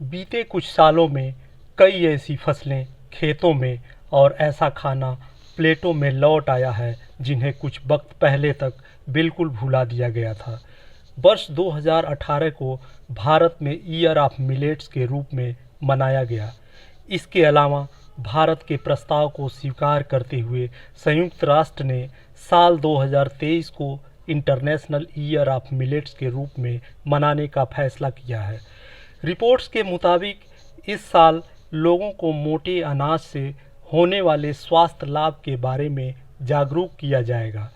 बीते कुछ सालों में कई ऐसी फसलें खेतों में और ऐसा खाना प्लेटों में लौट आया है जिन्हें कुछ वक्त पहले तक बिल्कुल भुला दिया गया था। वर्ष 2018 को भारत में ईयर ऑफ मिलेट्स के रूप में मनाया गया। इसके अलावा भारत के प्रस्ताव को स्वीकार करते हुए संयुक्त राष्ट्र ने साल 2023 को इंटरनेशनल ईयर ऑफ मिलेट्स के रूप में मनाने का फैसला किया है। रिपोर्ट्स के मुताबिक इस साल लोगों को मोटे अनाज से होने वाले स्वास्थ्य लाभ के बारे में जागरूक किया जाएगा।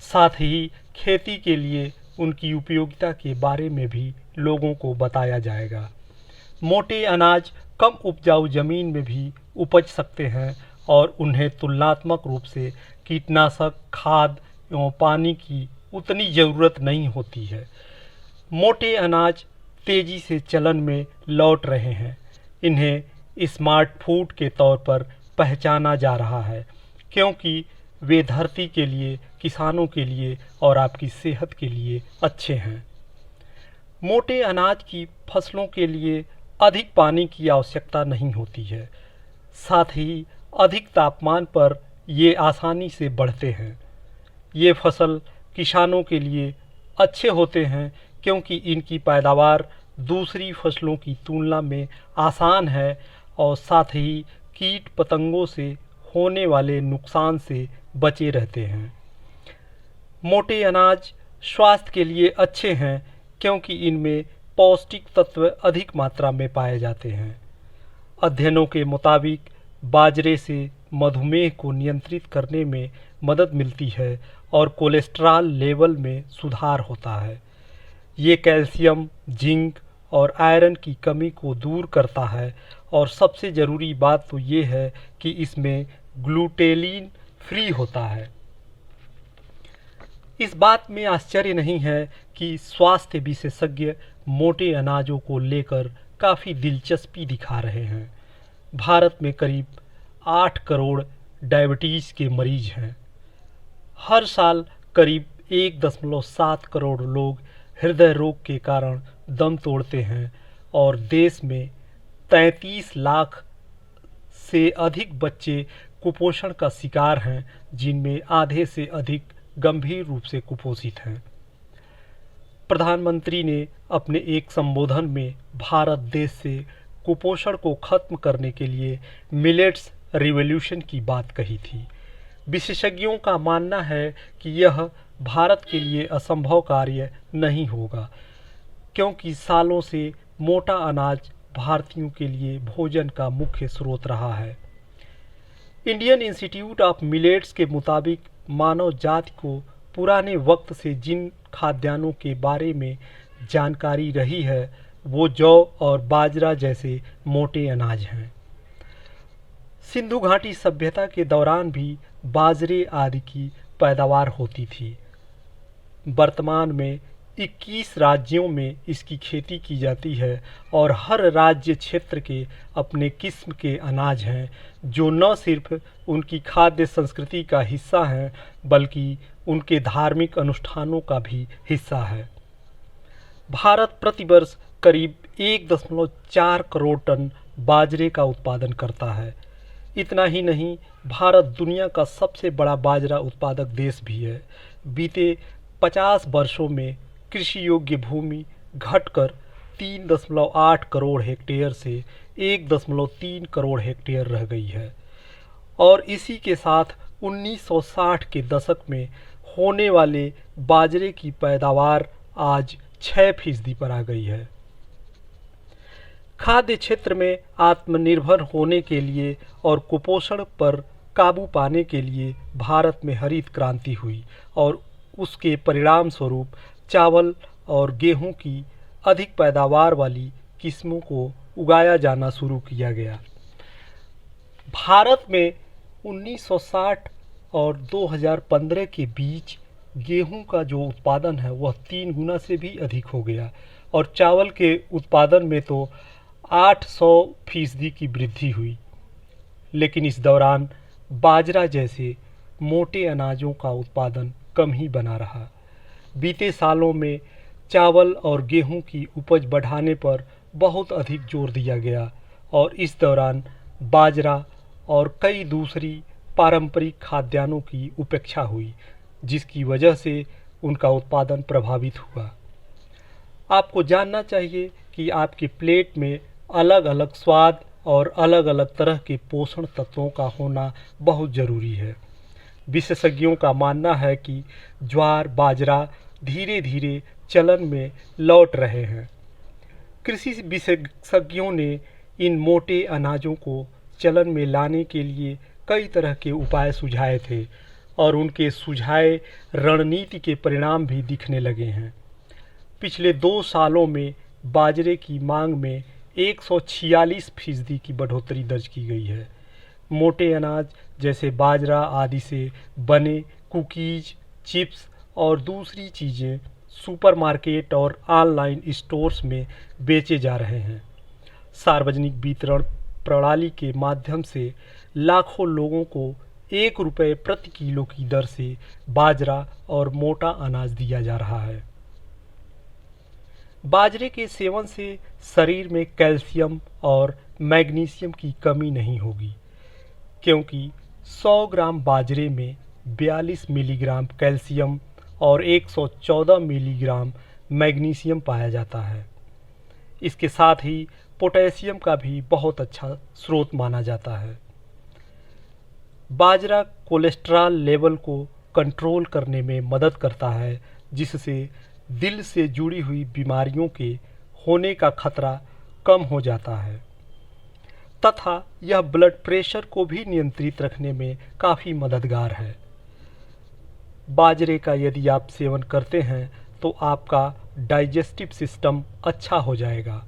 साथ ही खेती के लिए उनकी उपयोगिता के बारे में भी लोगों को बताया जाएगा। मोटे अनाज कम उपजाऊ जमीन में भी उपज सकते हैं और उन्हें तुलनात्मक रूप से कीटनाशक, खाद एवं पानी की उतनी ज़रूरत नहीं होती है। मोटे अनाज तेज़ी से चलन में लौट रहे हैं। इन्हें स्मार्ट फूड के तौर पर पहचाना जा रहा है क्योंकि वे धरती के लिए, किसानों के लिए और आपकी सेहत के लिए अच्छे हैं। मोटे अनाज की फसलों के लिए अधिक पानी की आवश्यकता नहीं होती है। साथ ही अधिक तापमान पर ये आसानी से बढ़ते हैं। ये फसल किसानों के लिए अच्छे होते हैं क्योंकि इनकी पैदावार दूसरी फसलों की तुलना में आसान है और साथ ही कीट पतंगों से होने वाले नुकसान से बचे रहते हैं। मोटे अनाज स्वास्थ्य के लिए अच्छे हैं क्योंकि इनमें पौष्टिक तत्व अधिक मात्रा में पाए जाते हैं। अध्ययनों के मुताबिक बाजरे से मधुमेह को नियंत्रित करने में मदद मिलती है और कोलेस्ट्रॉल लेवल में सुधार होता है। ये कैल्शियम, जिंक और आयरन की कमी को दूर करता है और सबसे ज़रूरी बात तो ये है कि इसमें ग्लूटेलिन फ्री होता है। इस बात में आश्चर्य नहीं है कि स्वास्थ्य विशेषज्ञ मोटे अनाजों को लेकर काफ़ी दिलचस्पी दिखा रहे हैं। भारत में करीब 8 करोड़ डायबिटीज़ के मरीज हैं। हर साल करीब 1.7 करोड़ लोग हृदय रोग के कारण दम तोड़ते हैं और देश में 33 लाख से अधिक बच्चे कुपोषण का शिकार हैं, जिनमें आधे से अधिक गंभीर रूप से कुपोषित हैं। प्रधानमंत्री ने अपने एक संबोधन में भारत देश से कुपोषण को खत्म करने के लिए मिलेट्स रिवॉल्यूशन की बात कही थी। विशेषज्ञों का मानना है कि यह भारत के लिए असंभव कार्य नहीं होगा क्योंकि सालों से मोटा अनाज भारतीयों के लिए भोजन का मुख्य स्रोत रहा है। इंडियन इंस्टीट्यूट ऑफ मिलेट्स के मुताबिक मानव जाति को पुराने वक्त से जिन खाद्यान्नों के बारे में जानकारी रही है वो जौ और बाजरा जैसे मोटे अनाज हैं। सिंधु घाटी सभ्यता के दौरान भी बाजरे आदि की पैदावार होती थी। वर्तमान में 21 राज्यों में इसकी खेती की जाती है और हर राज्य क्षेत्र के अपने किस्म के अनाज हैं जो न सिर्फ उनकी खाद्य संस्कृति का हिस्सा हैं बल्कि उनके धार्मिक अनुष्ठानों का भी हिस्सा है। भारत प्रतिवर्ष करीब 1.4 करोड़ टन बाजरे का उत्पादन करता है। इतना ही नहीं, भारत दुनिया का सबसे बड़ा बाजरा उत्पादक देश भी है। बीते 50 वर्षों में कृषि योग्य भूमि घटकर 3.8 करोड़ हेक्टेयर से 1.3 करोड़ हेक्टेयर रह गई है और इसी के साथ 1960 के दशक में होने वाले बाजरे की पैदावार आज 6% पर आ गई है। खाद्य क्षेत्र में आत्मनिर्भर होने के लिए और कुपोषण पर काबू पाने के लिए भारत में हरित क्रांति हुई और उसके परिणाम स्वरूप चावल और गेहूं की अधिक पैदावार वाली किस्मों को उगाया जाना शुरू किया गया। भारत में 1960 और 2015 के बीच गेहूं का जो उत्पादन है वह 3 गुना से भी अधिक हो गया और चावल के उत्पादन में तो 800% की वृद्धि हुई। लेकिन इस दौरान बाजरा जैसे मोटे अनाजों का उत्पादन कम ही बना रहा। बीते सालों में चावल और गेहूं की उपज बढ़ाने पर बहुत अधिक जोर दिया गया और इस दौरान बाजरा और कई दूसरी पारंपरिक खाद्यान्नों की उपेक्षा हुई, जिसकी वजह से उनका उत्पादन प्रभावित हुआ। आपको जानना चाहिए कि आपकी प्लेट में अलग अलग स्वाद और अलग अलग तरह के पोषण तत्वों का होना बहुत ज़रूरी है। विशेषज्ञों का मानना है कि ज्वार बाजरा धीरे धीरे चलन में लौट रहे हैं। कृषि विशेषज्ञों ने इन मोटे अनाजों को चलन में लाने के लिए कई तरह के उपाय सुझाए थे और उनके सुझाए रणनीति के परिणाम भी दिखने लगे हैं। पिछले 2 सालों में बाजरे की मांग में 146% की बढ़ोतरी दर्ज की गई है। मोटे अनाज जैसे बाजरा आदि से बने कुकीज, चिप्स और दूसरी चीज़ें सुपरमार्केट और ऑनलाइन स्टोर्स में बेचे जा रहे हैं। सार्वजनिक वितरण प्रणाली के माध्यम से लाखों लोगों को ₹1 प्रति किलो की दर से बाजरा और मोटा अनाज दिया जा रहा है। बाजरे के सेवन से शरीर में कैल्शियम और मैग्नीशियम की कमी नहीं होगी, क्योंकि 100 ग्राम बाजरे में 42 मिलीग्राम कैल्शियम और 114 मिलीग्राम मैग्नीशियम पाया जाता है। इसके साथ ही पोटेशियम का भी बहुत अच्छा स्रोत माना जाता है। बाजरा कोलेस्ट्रॉल लेवल को कंट्रोल करने में मदद करता है, जिससे दिल से जुड़ी हुई बीमारियों के होने का खतरा कम हो जाता है तथा यह ब्लड प्रेशर को भी नियंत्रित रखने में काफ़ी मददगार है। बाजरे का यदि आप सेवन करते हैं तो आपका डाइजेस्टिव सिस्टम अच्छा हो जाएगा।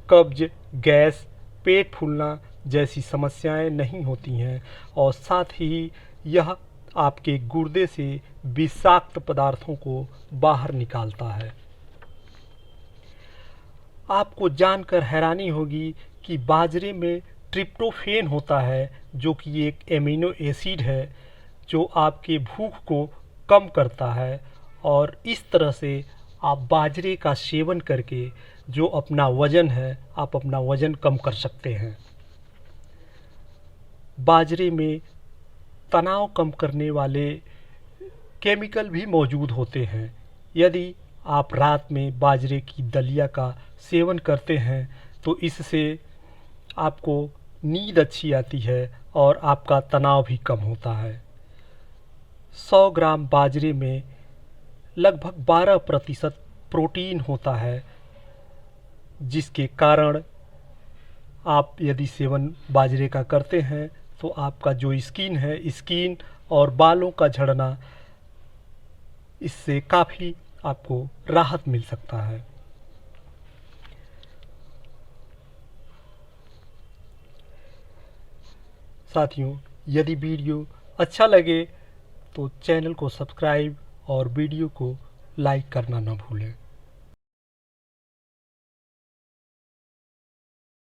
कब्ज, गैस, पेट फूलना जैसी समस्याएं नहीं होती हैं और साथ ही यह आपके गुर्दे से विषाक्त पदार्थों को बाहर निकालता है। आपको जानकर हैरानी होगी कि बाजरे में ट्रिप्टोफेन होता है, जो कि एक एमिनो एसिड है जो आपके भूख को कम करता है और इस तरह से आप बाजरे का सेवन करके जो अपना वज़न है, आप अपना वज़न कम कर सकते हैं। बाजरे में तनाव कम करने वाले केमिकल भी मौजूद होते हैं। यदि आप रात में बाजरे की दलिया का सेवन करते हैं तो इससे आपको नींद अच्छी आती है और आपका तनाव भी कम होता है। 100 ग्राम बाजरे में लगभग 12% प्रोटीन होता है, जिसके कारण आप यदि सेवन बाजरे का करते हैं तो आपका जो स्किन और बालों का झड़ना, इससे काफ़ी आपको राहत मिल सकता है। साथियों, यदि वीडियो अच्छा लगे तो चैनल को सब्सक्राइब और वीडियो को लाइक करना न भूलें।